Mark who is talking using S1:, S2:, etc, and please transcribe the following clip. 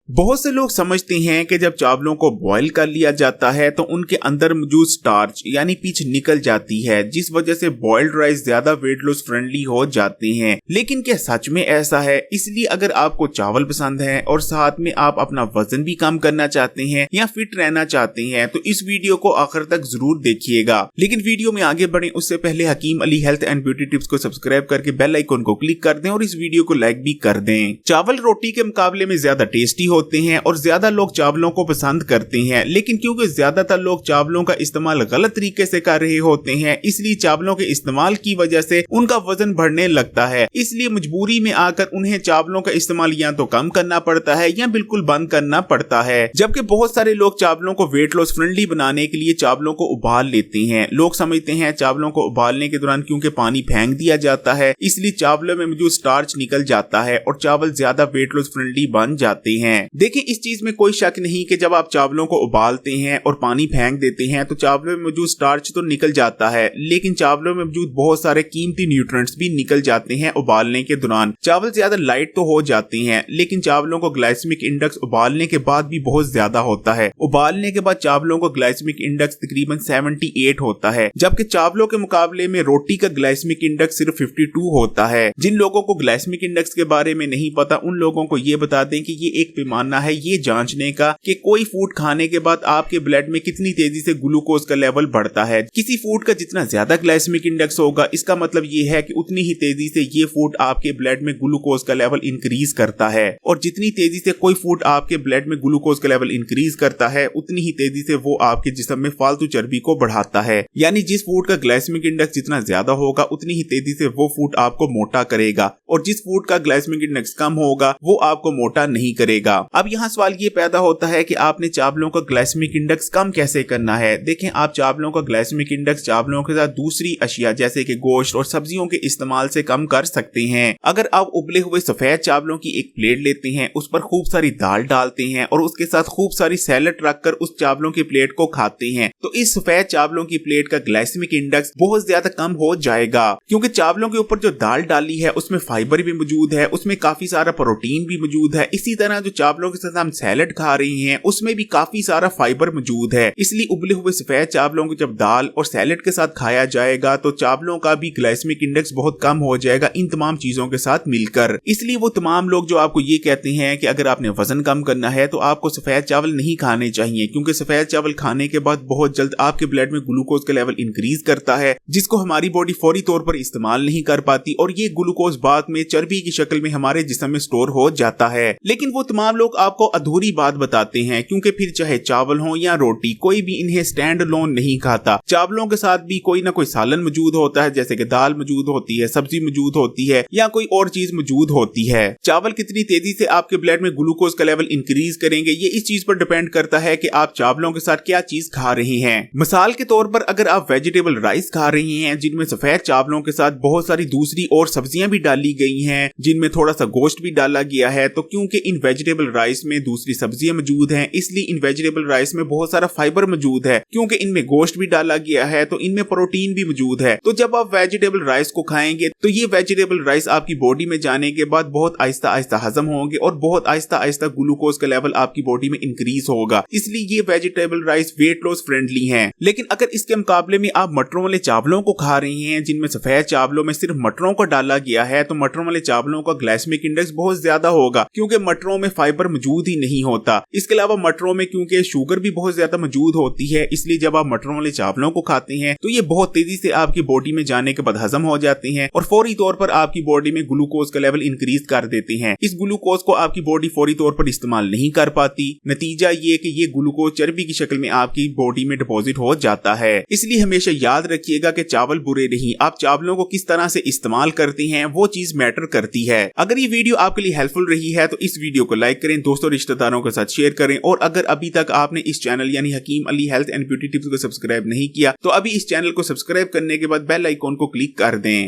S1: बहुत से लोग समझते हैं कि जब चावलों को बॉईल कर लिया जाता है तो उनके अंदर मौजूद स्टार्च यानी पीच निकल जाती है, जिस वजह से बॉइल्ड राइस ज्यादा वेट लॉस फ्रेंडली हो जाते हैं। लेकिन क्या सच में ऐसा है? इसलिए अगर आपको चावल पसंद है और साथ में आप अपना वजन भी कम करना चाहते हैं या फिट रहना चाहते हैं तो इस वीडियो को आखिर तक जरूर देखिएगा। लेकिन वीडियो में आगे बढ़े उससे पहले Hakim Ali health and beauty tips को सब्सक्राइब करके बेल आइकन को क्लिक कर दें और इस वीडियो को लाइक भी कर दें। चावल रोटी के मुकाबले में ज्यादा टेस्टी होते हैं और ज्यादा लोग चावलों को पसंद करते हैं, लेकिन क्योंकि ज्यादातर लोग चावलों का इस्तेमाल गलत तरीके से कर रहे होते हैं, इसलिए चावलों के इस्तेमाल की वजह से उनका वजन बढ़ने लगता है। इसलिए मजबूरी में आकर उन्हें चावलों का इस्तेमाल या तो कम करना पड़ता है या बिल्कुल बंद करना पड़ता है। जबकि बहुत सारे लोग चावलों को वेट लॉस फ्रेंडली बनाने के लिए चावलों को उबाल लेते हैं। लोग समझते हैं चावलों को उबालने के दौरान क्योंकि पानी फेंक दिया जाता है इसलिए चावलों में मौजूद स्टार्च निकल जाता है और चावल ज्यादा वेट लॉस फ्रेंडली बन जाते हैं। देखिए, इस चीज में कोई शक नहीं कि जब आप चावलों को उबालते हैं और पानी फेंक देते हैं तो चावलों में मौजूद स्टार्च तो निकल जाता है, लेकिन चावलों में मौजूद बहुत सारे कीमती न्यूट्रिएंट्स भी निकल जाते हैं उबालने के दौरान। चावल ज्यादा लाइट तो हो जाते हैं, लेकिन चावलों को ग्लाइसेमिक इंडेक्स उबालने के बाद भी बहुत ज्यादा होता है। उबालने के बाद चावलों को ग्लाइसेमिक इंडेक्स तकरीबन 78 होता है, जबकि चावलों के मुकाबले में रोटी का ग्लाइसेमिक इंडेक्स सिर्फ 52 होता है। जिन लोगों को ग्लाइसेमिक इंडेक्स के बारे में नहीं पता उन लोगों को ये बता दें कि ये एक पैमाना है ये जांचने का कि कोई फूड खाने के बाद आपके ब्लड में कितनी तेजी से ग्लूकोज का लेवल बढ़ता है। किसी फूड का जितना ज्यादा ग्लाइसेमिक इंडेक्स होगा इसका मतलब ये है कि उतनी ही तेजी से ये फूड आपके ब्लड में ग्लूकोज का लेवल इंक्रीज करता है, और जितनी तेजी से कोई फूड आपके ब्लड में ग्लूकोज का लेवल इंक्रीज करता है उतनी ही तेजी से वो आपके जिस्म में फालतू चर्बी को बढ़ाता है। यानी जिस फूड का ग्लाइसेमिक इंडेक्स जितना ज्यादा होगा उतनी ही तेजी से वो फूड आपको मोटा करेगा, और जिस फूड का ग्लाइसेमिक इंडेक्स कम होगा वो आपको मोटा नहीं करेगा। अब यहाँ सवाल ये पैदा होता है कि आपने चावलों का ग्लाइसेमिक इंडेक्स कम कैसे करना है। देखें, आप चावलों का ग्लाइसेमिक इंडेक्स चावलों के साथ दूसरी अशिया जैसे कि गोश्त और सब्जियों के इस्तेमाल से कम कर सकते हैं। अगर आप उबले हुए सफेद चावलों की एक प्लेट लेते हैं, उस पर खूब सारी दाल डालते हैं और उसके साथ खूब सारी सैलेड रखकर उस चावलों की प्लेट को खाते हैं तो इस सफेद चावलों की प्लेट का ग्लाइसेमिक इंडेक्स बहुत ज्यादा कम हो जाएगा, क्योंकि चावलों के ऊपर जो दाल डाली है उसमें फाइबर भी मौजूद है, उसमें काफी सारा प्रोटीन भी मौजूद है। इसी तरह जो चावलों के साथ हम सैलेड खा रहे हैं उसमें भी काफी सारा फाइबर मौजूद है। इसलिए उबले हुए सफेद चावलों को जब दाल और सैलेड के साथ खाया जाएगा तो चावलों का भी ग्लाइसेमिक इंडेक्स बहुत कम हो जाएगा इन तमाम चीजों के साथ मिलकर। इसलिए वो तमाम लोग जो आपको ये कहते हैं कि अगर आपने वजन कम करना है तो आपको सफेद चावल नहीं खाने चाहिए, क्योंकि सफेद चावल खाने के बाद बहुत जल्द आपके ब्लड में ग्लूकोज का लेवल इंक्रीज करता है, जिसको हमारी बॉडी फौरी तौर पर इस्तेमाल नहीं कर पाती और ये ग्लूकोज बाद में चर्बी की शक्ल में हमारे जिस्म में स्टोर हो जाता है। लेकिन वो तमाम लोग आपको अधूरी बात बताते हैं, क्योंकि फिर चाहे चावल हो या रोटी कोई भी इन्हें स्टैंड अलोन नहीं खाता। चावलों के साथ भी कोई ना कोई सालन मौजूद होता है, जैसे कि दाल मौजूद होती है, सब्जी मौजूद होती है या कोई और चीज मौजूद होती है। चावल कितनी तेजी से आपके ब्लड में ग्लूकोज का लेवल इंक्रीज करेंगे ये इस चीज पर डिपेंड करता है कि आप चावलों के साथ क्या चीज खा रहे हैं। मिसाल के तौर पर अगर आप वेजिटेबल राइस खा रहे हैं जिनमें सफेद चावलों के साथ बहुत सारी दूसरी और सब्जियां भी डाली गई हैं, जिनमें थोड़ा सा गोश्त भी डाला गया है, तो क्योंकि इन वेजिटेबल राइस में दूसरी सब्जियां मौजूद हैं इसलिए इन वेजिटेबल राइस में बहुत सारा फाइबर मौजूद है। क्योंकि इनमें गोश्त भी डाला गया है तो इनमें प्रोटीन भी मौजूद है। तो जब आप वेजिटेबल राइस को खाएंगे तो ये वेजिटेबल राइस आपकी बॉडी में जाने के बाद बहुत आहिस्ता आहिस्ता हजम होंगे और बहुत आहिस्ता आहिस्ता ग्लूकोज का लेवल आपकी बॉडी में इंक्रीज होगा। इसलिए ये vegetable rice weight loss friendly हैं। लेकिन अगर इसके मुकाबले में आप मटरों वाले चावलों को खा रहे हैं जिनमें सफेद चावलों में सिर्फ मटरों को डाला गया है तो मटरों वाले चावलों का ग्लाइसेमिक इंडेक्स बहुत ज्यादा होगा, क्योंकि मटरों में फाइबर मौजूद ही नहीं होता। इसके अलावा मटरों में क्योंकि शुगर भी बहुत ज्यादा मौजूद होती है, इसलिए जब आप मटरों वाले चावलों को खाते हैं तो ये बहुत तेजी से आपकी बॉडी में जाने के बाद हजम हो जाते हैं और फौरी तौर पर आपकी बॉडी में ग्लूकोज का लेवल इंक्रीज कर देते हैं। इस ग्लूकोज को आपकी बॉडी फौरी तौर पर इस्तेमाल नहीं कर पाती। नतीजा ये कि ये ग्लूकोज चर्बी की शक्ल में आपकी बॉडी में डिपॉजिट हो जाता है। इसलिए हमेशा याद रखिएगा कि चावल बुरे नहीं, आप चावलों को किस तरह से इस्तेमाल करते हैं वो चीज मैटर करती है। अगर ये वीडियो आपके लिए हेल्पफुल रही है तो इस वीडियो को लाइक करें, दोस्तों रिश्तेदारों के साथ शेयर करें, और अगर अभी तक आपने इस चैनल यानी Hakim Ali health and beauty tips को सब्सक्राइब नहीं किया तो अभी इस चैनल को सब्सक्राइब करने के बाद बेल आइकॉन को क्लिक कर दें।